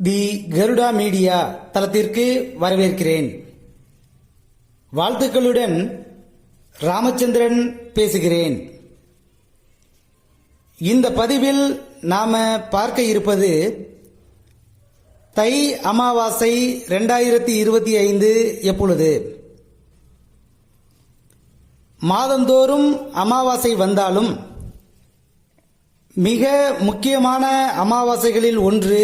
தி Garuda media தளத்திற்கு வரவேற்கிறேன். வாழ்த்துக்களுடன் ராமச்சந்திரன் பேசுகிறேன். இந்த பதிவில் நாம பார்க்க இருப்பது தை அமாவாசை 2025 எப்பொழுது? மாதந்தோறும் அமாவாசை வந்தாலும் மிக முக்கியமான அமாவாசைகளில் ஒன்று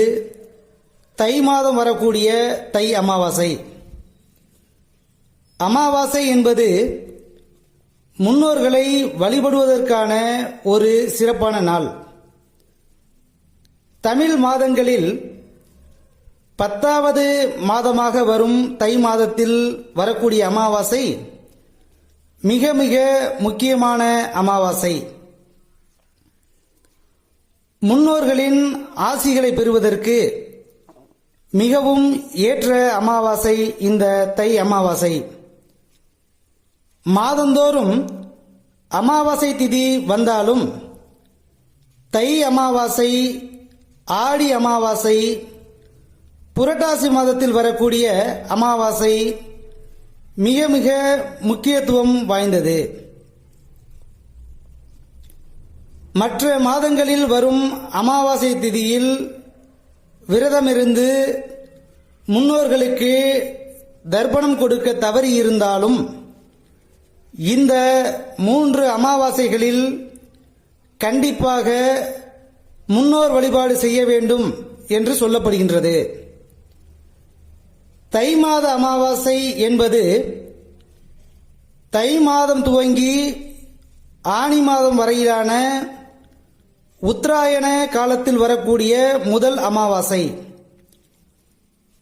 தை மாதம் வரக்கூடிய தை அமாவாசை. அமாவாசை என்பது முன்னோர்களை வழிபடுவதற்கான ஒரு சிறப்பான நாள். தமிழ் மாதங்களில் 10வது மாதமாக வரும் தை மாதத்தில் வரக்கூடிய அமாவாசை மிக மிக முக்கியமான அமாவாசை. முன்னோர்களின் ஆசிகளை பெறுவதற்கு மிகவும் ஏற்ற அமாவாசை இந்த தை அமாவாசை. மாதந்தோறும் அமாவாசை திதி வந்தாலும் தை அமாவாசை, ஆடி அமாவாசை, புரட்டாசி மாதத்தில் வரக்கூடிய அமாவாசை மிக மிக முக்கியத்துவம் வாய்ந்தது. மற்ற மாதங்களில் வரும் அமாவாசை திதியில் விரதமிருந்து முன்னோர்களுக்கு தர்ப்பணம் கொடுக்க தவறி இருந்தாலும் இந்த 3 அமாவாசைகளில் கண்டிப்பாக முன்னோர் வழிபாடு செய்ய வேண்டும் என்று சொல்லப்படுகின்றது. தை மாத அமாவாசை என்பது தை மாதம் துவங்கி ஆனி மாதம் வரையிலான உத்தராயண காலத்தில் வரக்கூடிய முதல் அமாவாசை.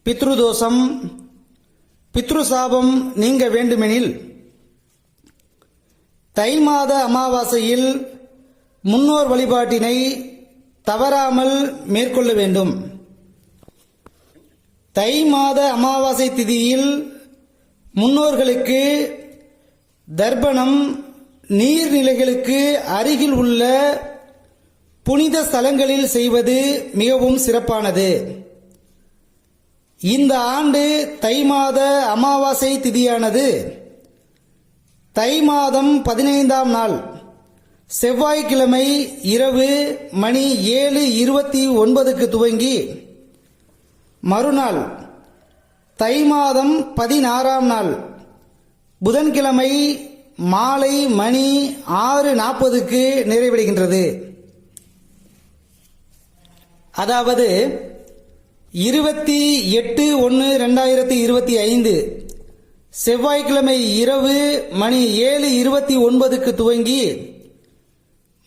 பித்ருதோஷம், பித்ருசாபம் நீங்க வேண்டுமெனில் தை மாத அமாவாசையில் முன்னோர் வழிபாட்டினை தவறாமல் மேற்கொள்ள வேண்டும். தை மாத அமாவாசை திதியில் முன்னோர்களுக்கு தர்ப்பணம் நீர்நிலைகளுக்கு அருகில் உள்ள புனித ஸ்தலங்களில் செய்வது மிகவும் சிறப்பானது. இந்த ஆண்டு தை மாத அமாவாசை திதியானது தை மாதம் 15ஆம் நாள் செவ்வாய்க்கிழமை இரவு மணி 7:29க்கு துவங்கி மறுநாள் தை மாதம் 16ஆம் நாள் புதன்கிழமை மாலை மணி 6:40க்கு நிறைவடைகின்றது. அதாவது 28/1/2025 செவ்வாய்க்கிழமை இரவு மணி 7:29க்கு துவங்கி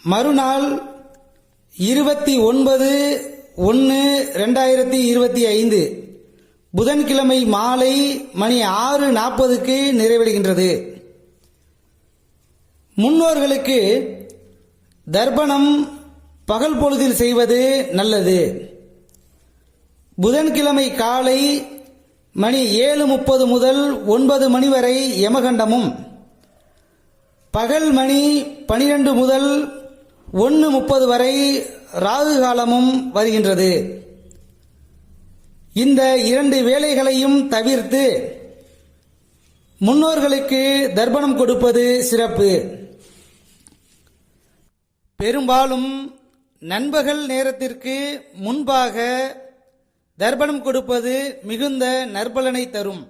மறுநாள் 29/1/2025 புதன்கிழமை மாலை மணி 6:40க்கு நிறைவடைகின்றது. முன்னோர்களுக்கு தர்ப்பணம் பகல் பொழுதில் செய்வது நல்லது. புதன்கிழமை காலை மணி 7:30 முதல் 9 மணி வரை யமகண்டமும், பகல் மணி 12 முதல் 1:30 வரை ராகு காலமும் வருகின்றது. இந்த 2 வேளைகளையும் தவிர்த்து முன்னோர்களுக்கு தர்ப்பணம் கொடுப்பது சிறப்பு. பெரும்பாலும் நண்பகல் நேரத்திற்கு முன்பாக தர்ப்பணம் கொடுப்பது மிகுந்த நற்பலனை தரும்.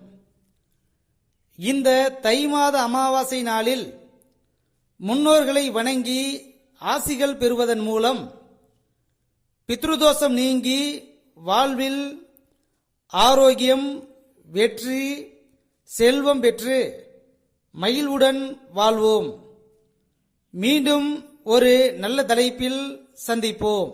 இந்த தை மாத அமாவாசை நாளில் முன்னோர்களை வணங்கி ஆசிகள் பெறுவதன் மூலம் பித்ருதோஷம் நீங்கி வாழ்வில் ஆரோக்கியம், வெற்றி, செல்வம் பெற்று மகிழ்வுடன் வாழ்வோம். மீண்டும் ஒரு நல்ல தலைப்பில் சந்திப்போம்.